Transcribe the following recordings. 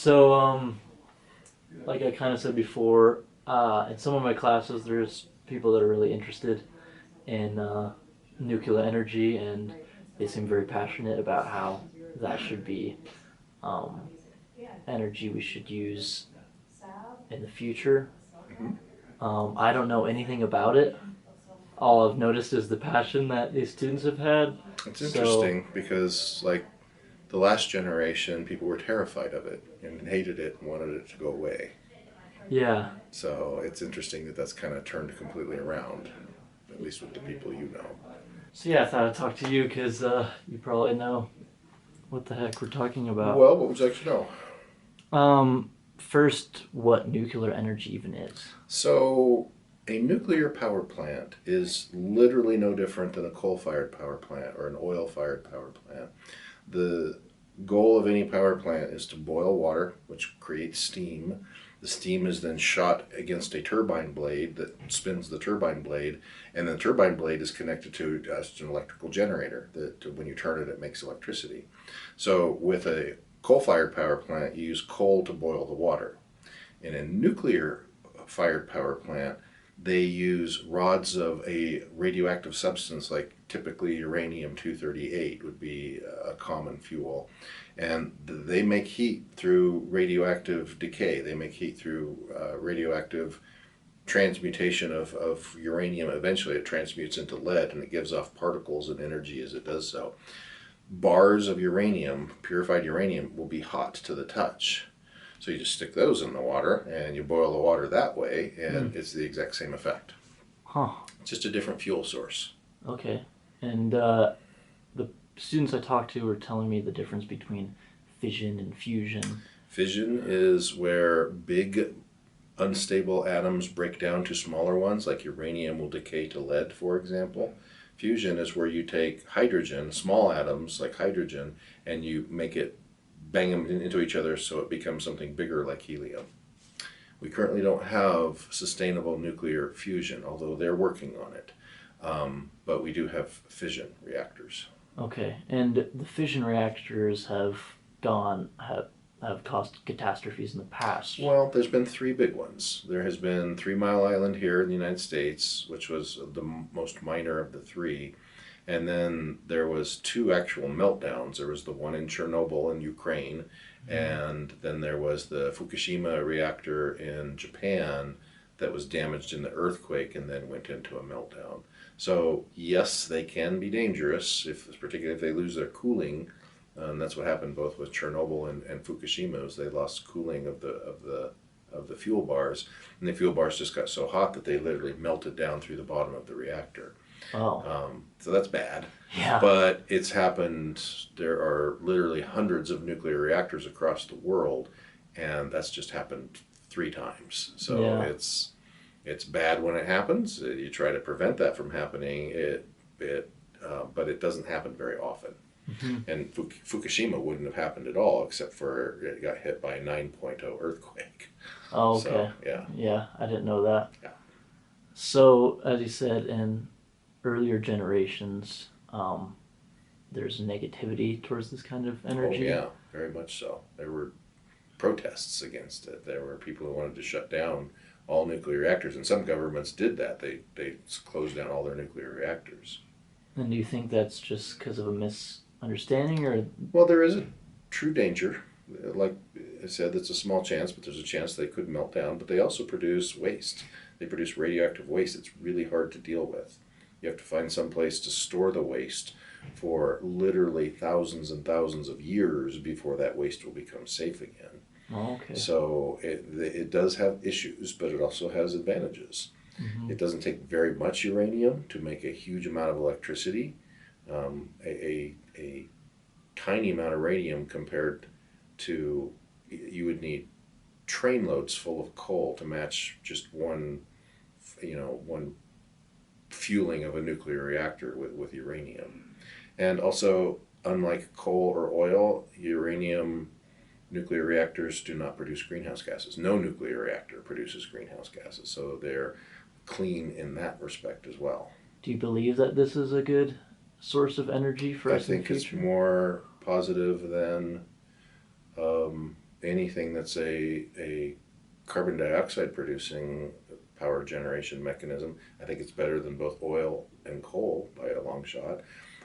So, like I kind of said before, in some of my classes, there's people that are really interested in nuclear energy, and they seem very passionate about how that should be um, energy we should use in the future. hmm I don't know anything about it. All I've noticed is the passion that these students have had. It's So, interesting because, like, the last generation, people were terrified of it and hated it and wanted it to go away. yeah. So it's interesting that that's kind of turned completely around, at least with the people you know. So, yeah, I thought I'd talk to you because you probably know what the heck we're talking about. Well, what would you like to know? First, what nuclear energy even is. So, a nuclear power plant is literally no different than a coal fired power plant or an oil fired power plant. The goal of any power plant is to boil water, which creates steam. The steam is then shot against a turbine blade that spins the turbine blade, and the turbine blade is connected to an electrical generator that when you turn it, it makes electricity. So, with a coal fired power plant, you use coal to boil the water. In a nuclear fired power plant, they use rods of a radioactive substance like typically uranium 238 would be a common fuel. And they make heat through radioactive decay. They make heat through radioactive transmutation of uranium. Eventually, it transmutes into lead and it gives off particles and energy as it does so. Bars of uranium, purified uranium, will be hot to the touch. So you just stick those in the water and you boil the water that way, Hmm. and it's the exact same effect. Huh. It's just a different fuel source. Okay. And the students I talked to were telling me the difference between fission and fusion. Fission is where big unstable atoms break down to smaller ones, like uranium will decay to lead, for example. Fusion is where you take hydrogen, small atoms like hydrogen, and you make it bang them into each other so it becomes something bigger like helium. We currently don't have sustainable nuclear fusion, although they're working on it. But we do have fission reactors. Okay. And the fission reactors have caused catastrophes in the past. Well, there's been three big ones. There has been Three Mile Island here in the United States, which was the most minor of the three. And then there was two actual meltdowns. There was the one in Chernobyl in Ukraine, and then there was the Fukushima reactor in Japan that was damaged in the earthquake and then went into a meltdown. So yes, they can be dangerous, particularly if they lose their cooling. That's what happened both with Chernobyl and Fukushima. Was they lost cooling of the fuel bars, and the fuel bars just got so hot that they literally melted down through the bottom of the reactor. Oh. So that's bad. Yeah. But it's happened. There are literally hundreds of nuclear reactors across the world, and that's just happened three times. So Yeah. it's bad when it happens. You try to prevent that from happening. But it doesn't happen very often. Hmm. And Fukushima wouldn't have happened at all except for it got hit by a 9.0 earthquake. Oh, So okay. yeah, Yeah, I didn't know that. yeah. So, as you said, in earlier generations, there's negativity towards this kind of Oh energy. yeah, very much so. There were protests against it. There were people who wanted to shut down all nuclear reactors, and some governments did that. They closed down all their nuclear reactors. And do you think that's just because of a misunderstanding, or Well, there is a true danger. Like I said, it's a small chance, but there's a chance they could melt down. But they also produce waste. They produce radioactive waste. It's really hard to deal with. You have to find some place to store the waste for literally thousands and thousands of years before that waste will become safe again. oh, okay. So it does have issues, but it also has advantages. Hmm. It doesn't take very much uranium to make a huge amount of electricity. A tiny amount of radium compared to you would need trainloads full of coal to match just one fueling of a nuclear reactor with uranium. And also, unlike coal or oil, uranium nuclear reactors do not produce greenhouse gases. No nuclear reactor produces greenhouse gases, so they're clean in that respect as well. Do you believe that this is a good source of energy for I us in the think it's future? more positive than anything that's a carbon dioxide producing power generation mechanism. I think it's better than both oil and coal by a long shot.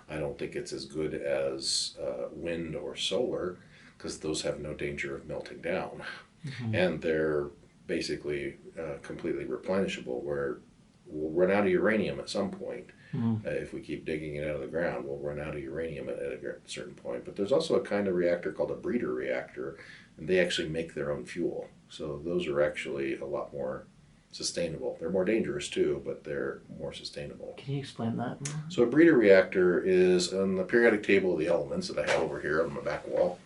I don't think it's as good as wind or solar because those have no danger of melting down. Mm-hmm. And they're basically completely replenishable, where we'll run out of uranium at some point. Mm-hmm. If we keep digging it out of the ground, we'll run out of uranium at a certain point. But there's also a kind of reactor called a breeder reactor, and they actually make their own fuel. So those are actually a lot more sustainable. They're more dangerous too, but they're more sustainable. Can you explain that more? So a breeder reactor is on the periodic table of the elements that I have over here on my back wall.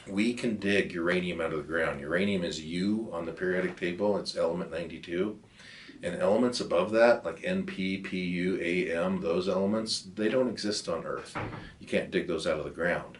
We can dig uranium out of the ground. Uranium is U on the periodic table. It's element 92. And elements above that, like Np, Pu, Am, those elements, they don't exist on Earth. You can't dig those out of the ground.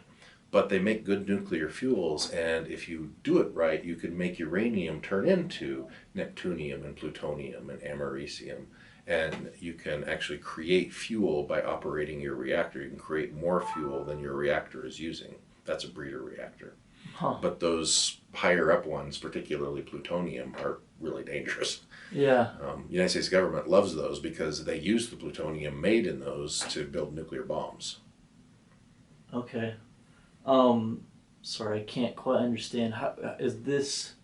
But they make good nuclear fuels, and if you do it right, you can make uranium turn into neptunium and plutonium and americium. And you can actually create fuel by operating your reactor. You can create more fuel than your reactor is using. That's a breeder reactor. Huh. But those higher up ones, particularly plutonium, are really dangerous. Yeah. United States government loves those because they use the plutonium made in those to build nuclear bombs. Okay. Sorry, I can't quite understand. How is this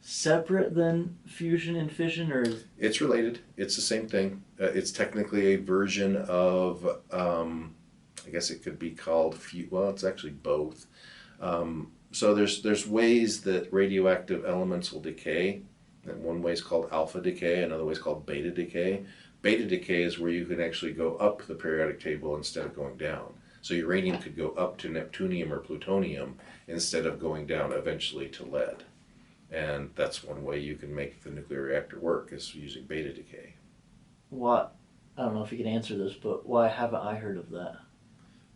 separate than fusion and fission, or is... It's related. It's the same thing. It's technically a version of, I guess it could be called, well, it's actually both. So there's ways that radioactive elements will decay. And one way is called alpha decay, another way is called beta decay. Beta decay is where you can actually go up the periodic table instead of going down. So uranium could go up to neptunium or plutonium instead of going down eventually to lead. And that's one way you can make the nuclear reactor work, is using beta decay. What? I don't know if you can answer this, but why haven't I heard of that?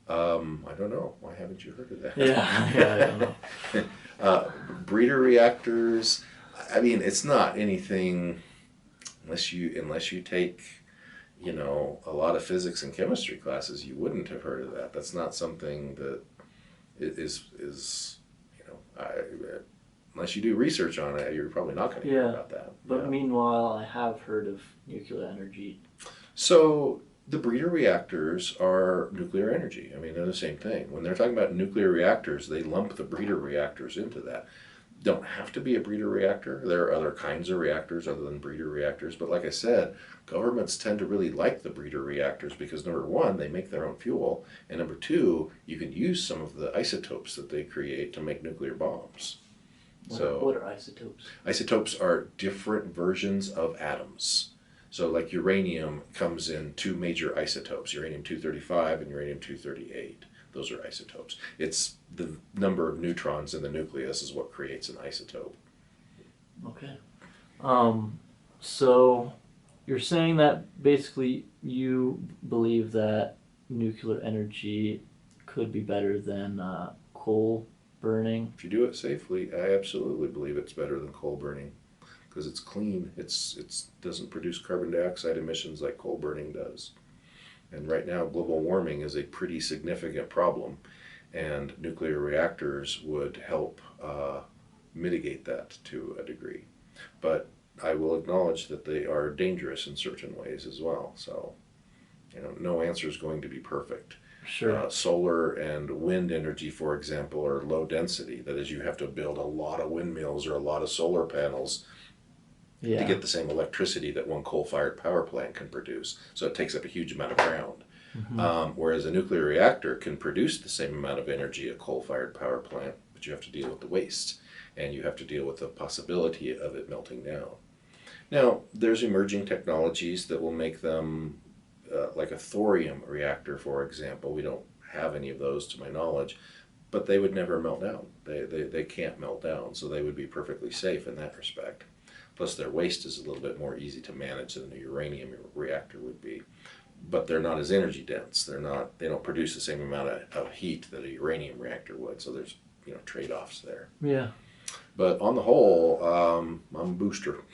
I don't know. Why haven't you heard of that? Yeah, I don't know. Breeder reactors, I mean, it's not anything unless you take, a lot of physics and chemistry classes, you wouldn't have heard of that. That's not something that is unless you do research on it, you're probably not going to hear about that. But meanwhile, I have heard of nuclear energy. So the breeder reactors are nuclear energy. I mean, they're the same thing. When they're talking about nuclear reactors, they lump the breeder reactors into that. Don't have to be a breeder reactor. There are other kinds of reactors other than breeder reactors. But like I said, governments tend to really like the breeder reactors because, number one, they make their own fuel. And number two, you can use some of the isotopes that they create to make nuclear bombs. What are isotopes? Isotopes are different versions of atoms. So like uranium comes in two major isotopes, uranium-235 and uranium-238. Those are isotopes. It's the number of neutrons in the nucleus is what creates an isotope. Okay. So you're saying that basically you believe that nuclear energy could be better than coal burning? If you do it safely, I absolutely believe it's better than coal burning because it's clean. It doesn't produce carbon dioxide emissions like coal burning does. And right now, global warming is a pretty significant problem, and nuclear reactors would help mitigate that to a degree. But I will acknowledge that they are dangerous in certain ways as well. So, no answer is going to be perfect. Sure. Solar and wind energy, for example, are low density. That is, you have to build a lot of windmills or a lot of solar panels to get the same electricity that one coal-fired power plant can produce. So it takes up a huge amount of ground. Mm-hmm. Whereas a nuclear reactor can produce the same amount of energy a coal-fired power plant, but you have to deal with the waste, and you have to deal with the possibility of it melting down. Now, there's emerging technologies that will make them, like a thorium reactor, for example. We don't have any of those to my knowledge, but they would never melt down. They can't melt down, so they would be perfectly safe in that respect. Plus, their waste is a little bit more easy to manage than a uranium reactor would be. But they're not as energy dense. They don't produce the same amount of heat that a uranium reactor would. So there's trade-offs there. Yeah. But on the whole, I'm a booster.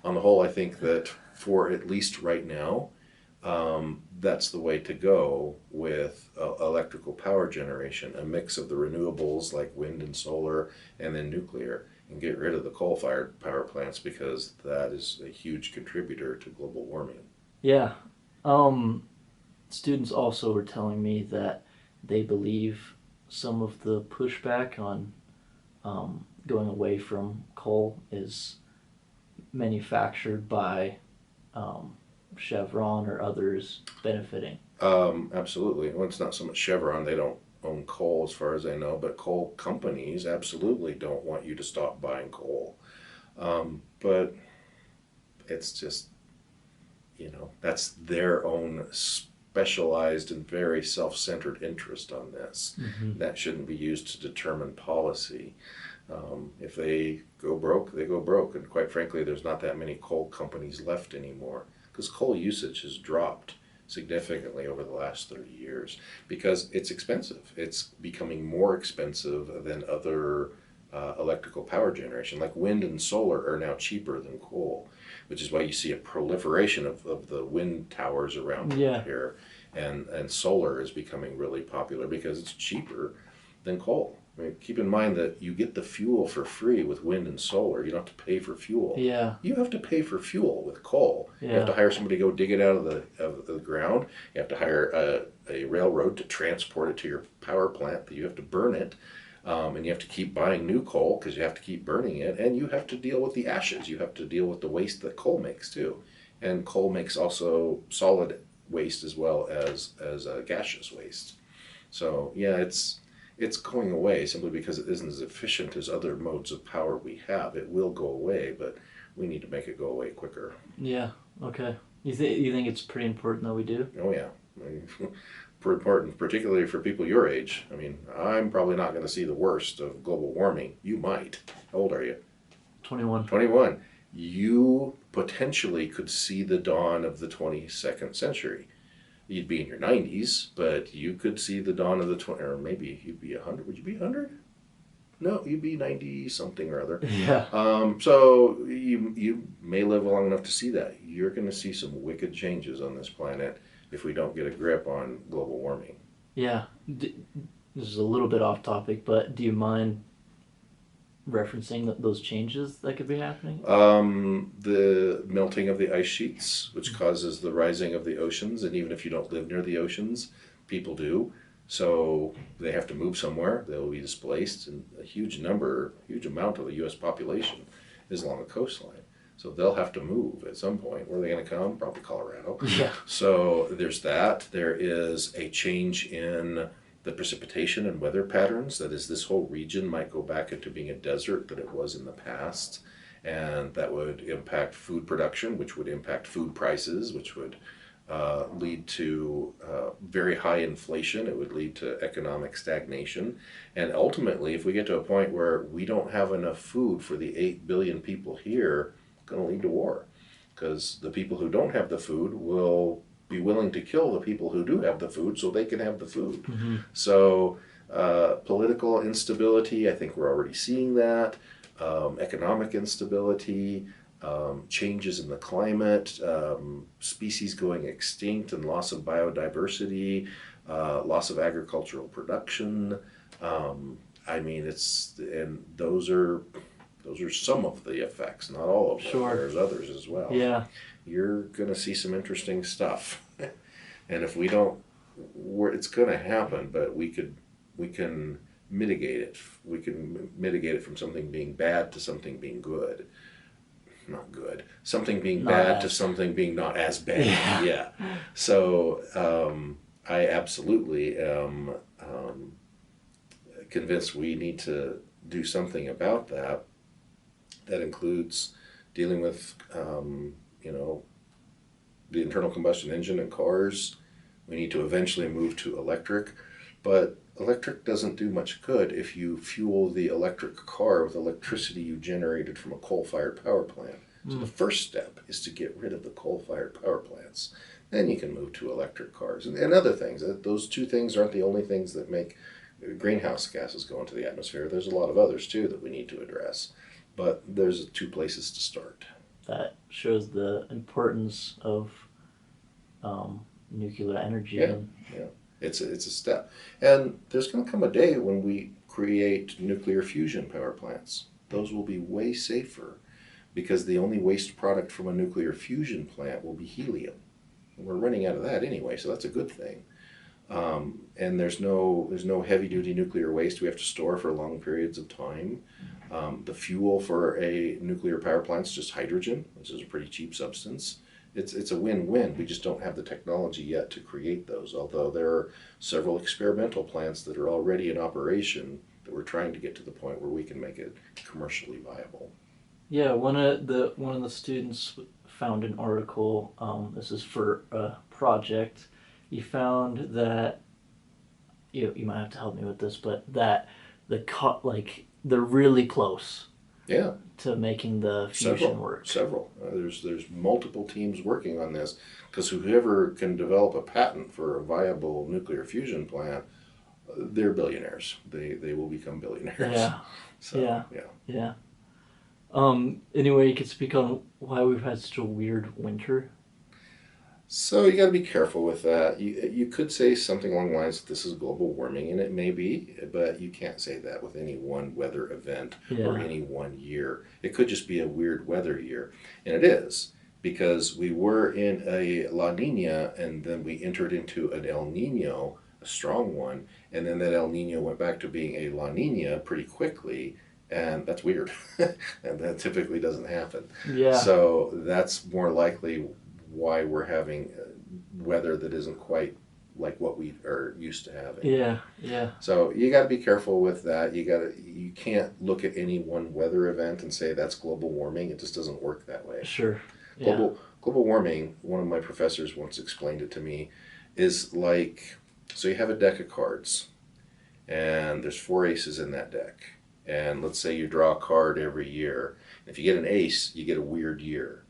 On the whole, I think that for at least right now, That's the way to go with electrical power generation, a mix of the renewables like wind and solar and then nuclear, and get rid of the coal-fired power plants because that is a huge contributor to global warming. Yeah. Um, Students also were telling me that they believe some of the pushback on going away from coal is manufactured by um, Chevron or others benefiting. Absolutely. Well, it's not so much Chevron, they don't own coal as far as I know, but coal companies absolutely don't want you to stop buying coal. But it's just, that's their own specialized and very self centered interest on this. Mm-hmm. That shouldn't be used to determine policy. If they go broke, they go broke. And quite frankly, there's not that many coal companies left anymore because coal usage has dropped significantly over the last 30 years because it's expensive. It's becoming more expensive than other electrical power generation. Like wind and solar are now cheaper than coal, which is why you see a proliferation of the wind towers around Yeah. here. And solar is becoming really popular because it's cheaper than coal. I mean, keep in mind that you get the fuel for free with wind and solar. You don't have to pay for fuel. Yeah. You have to pay for fuel with coal. You have Yeah. to hire somebody to go dig it out of the ground. You have to hire a railroad to transport it to your power plant. That you have to burn it, and you have to keep buying new coal because you have to keep burning it. And you have to deal with the ashes. You have to deal with the waste that coal makes too. And coal makes also solid waste as well as gaseous waste. So yeah, it's going away simply because it isn't as efficient as other modes of power we have. It will go away, but we need to make it go away quicker. Yeah. Okay. You think it's pretty important that we do? Oh yeah, I mean, important, particularly for people your age. I mean, I'm probably not going to see the worst of global warming. You might. How old are you? 21. 21. You potentially could see the dawn of the 22nd century. You'd be in your 90s, but you could see the dawn of the 20, or maybe you'd be 100. Would you be 100? No, you'd be 90 something or other. Yeah. So you may live long enough to see that. You're going to see some wicked changes on this planet if we don't get a grip on global warming. Yeah. This is a little bit off topic, but do you mind referencing those changes that could be happening? The melting of the ice sheets, which causes the rising of the oceans, and even if you don't live near the oceans, people do. So they have to move somewhere. They will be displaced, and a huge amount of the U.S. population is along the coastline. So they'll have to move at some point. Where are they going to come? Probably Colorado. Yeah. So there's that. There is a change in the precipitation and weather patterns. That is, this whole region might go back into being a desert that it was in the past. And that would impact food production, which would impact food prices, which would lead to very high inflation. It would lead to economic stagnation. And ultimately, if we get to a point where we don't have enough food for the 8 billion people here, it's going to lead to war. Because the people who don't have the food will be willing to kill the people who do have the food so they can have the food. Mm-hmm. So political instability, I think we're already seeing that. Economic instability, changes in the climate, species going extinct and loss of biodiversity, loss of agricultural production. I mean, those are some of the effects, not all of them. Sure. There's others as well. Yeah. You're going to see some interesting stuff. And if we don't, it's going to happen, but we can mitigate it. We can mitigate it from something being bad to something being good. Not good. Something being Not bad as to something being not as bad. Yeah. Yeah. So I absolutely am convinced we need to do something about that. That includes dealing with, the internal combustion engine in cars. We need to eventually move to electric, but electric doesn't do much good if you fuel the electric car with electricity you generated from a coal-fired power plant. So the first step is to get rid of the coal-fired power plants. Then you can move to electric cars and other things. Those two things aren't the only things that make greenhouse gases go into the atmosphere. There's a lot of others too that we need to address. But there's two places to start. That shows the importance of nuclear energy. Yeah, And yeah. It's a step. And there's going to come a day when we create nuclear fusion power plants. Those will be way safer because the only waste product from a nuclear fusion plant will be helium. And we're running out of that anyway, so that's a good thing. And there's no heavy duty nuclear waste we have to store for long periods of time. The fuel for a nuclear power plant is just hydrogen, which is a pretty cheap substance. It's a win-win. We just don't have the technology yet to create those, although there are several experimental plants that are already in operation that we're trying to get to the point where we can make it commercially viable. yeah, one of the students found an article. This is for a project. He found that you might have to help me with this, but that like they're really close Yeah, to making the fusion work. several. There's multiple teams working on this because whoever can develop a patent for a viable nuclear fusion plant, they're billionaires. They will become billionaires. Yeah, So yeah, yeah. yeah. Anyway, you could speak on why we've had such a weird winter. So you got to be careful with that. You could say something along the lines that this is global warming, and it may be, but you can't say that with any one weather event or Yeah, any one year. It could just be a weird weather year, and it is because we were in a La Nina, and then we entered into an El Nino, a strong one, and then that El Nino went back to being a La Nina pretty quickly. And that's weird. And that typically doesn't happen. yeah, So that's more likely why we're having weather that isn't quite like what we are used to having. yeah, yeah. So you got to be careful with that. You can't look at any one weather event and say that's global warming. It just doesn't work that way. Sure. Yeah. Global warming, one of my professors once explained it to me, is like, so you have a deck of cards and there's four aces in that deck. And let's say you draw a card every year. If you get an ace, you get a weird year.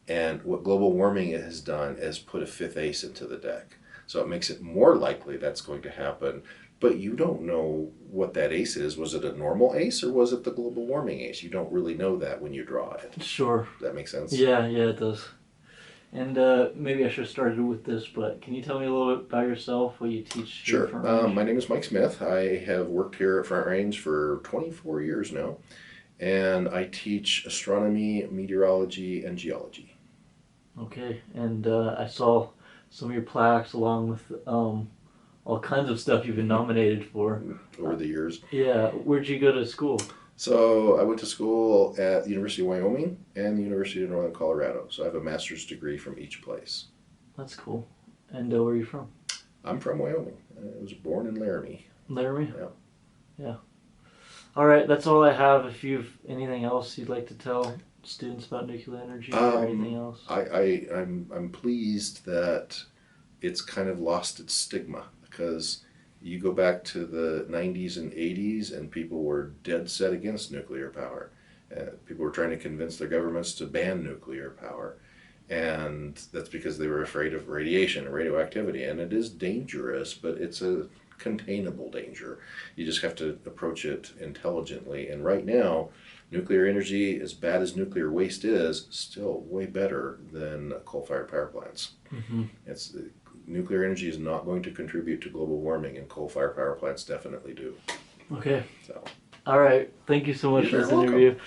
And what global warming has done is put a fifth ace into the deck. So it makes it more likely that's going to happen. But you don't know what that ace is. Was it a normal ace or was it the global warming ace? You don't really know that when you draw it. Sure. Does that make sense? Yeah, yeah, it does. And maybe I should have started with this, but can you tell me a little bit about yourself, what you teach here Sure. at Front Range? My name is Mike Smith. I have worked here at Front Range for 24 years now, and I teach astronomy, meteorology, and geology. Okay, and I saw some of your plaques along with all kinds of stuff you've been nominated for. Over the years. Yeah, where'd you go to school? So I went to school at the University of Wyoming and the University of Northern Colorado. So I have a master's degree from each place. That's cool. And where are you from? I'm from Wyoming. I was born in Laramie. Laramie? Yeah. Yeah. All right, that's all I have. If you've anything else you'd like to tell students about nuclear energy or anything else. I'm pleased that it's kind of lost its stigma because you go back to the 90s and 80s and people were dead set against nuclear power. People were trying to convince their governments to ban nuclear power. And that's because they were afraid of radiation and radioactivity. And it is dangerous, but it's a containable danger. You just have to approach it intelligently. And right now, nuclear energy, as bad as nuclear waste is, still way better than coal-fired power plants. Mm-hmm. It's nuclear energy is not going to contribute to global warming, and coal-fired power plants definitely do. Okay. So, All right. Thank you so much you're for very this welcome. interview.